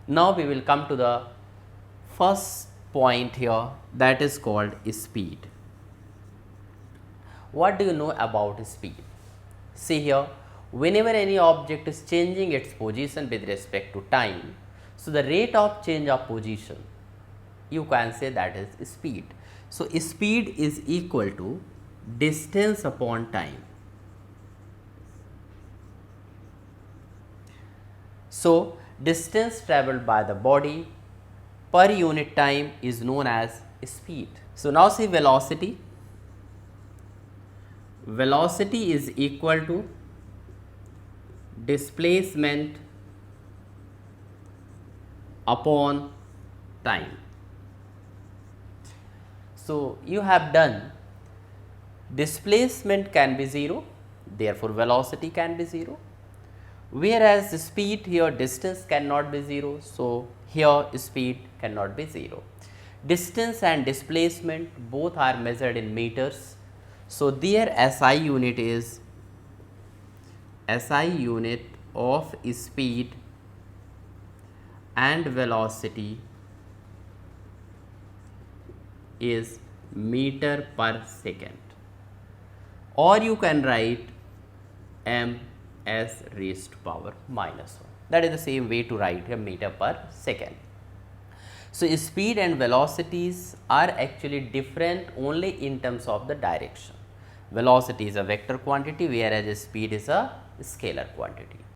Now we will come to the first point here, that is called speed. What do you know about speed? See here, whenever any object is changing its position with respect to time, so the rate of change of position, you can say that is speed. So speed is equal to distance upon time. So distance traveled by the body per unit time is known as speed. So now see velocity. Velocity is equal to displacement upon time. So you have done, displacement can be 0, therefore velocity can be 0, whereas speed here distance cannot be 0, so here speed cannot be 0. Distance and displacement both are measured in meters, so their SI unit is SI unit of speed and velocity is meter per second, or you can write m as raised to power minus 1. That is the same way to write a meter per second. So speed and velocities are actually different only in terms of the direction. Velocity is a vector quantity, whereas speed is a scalar quantity.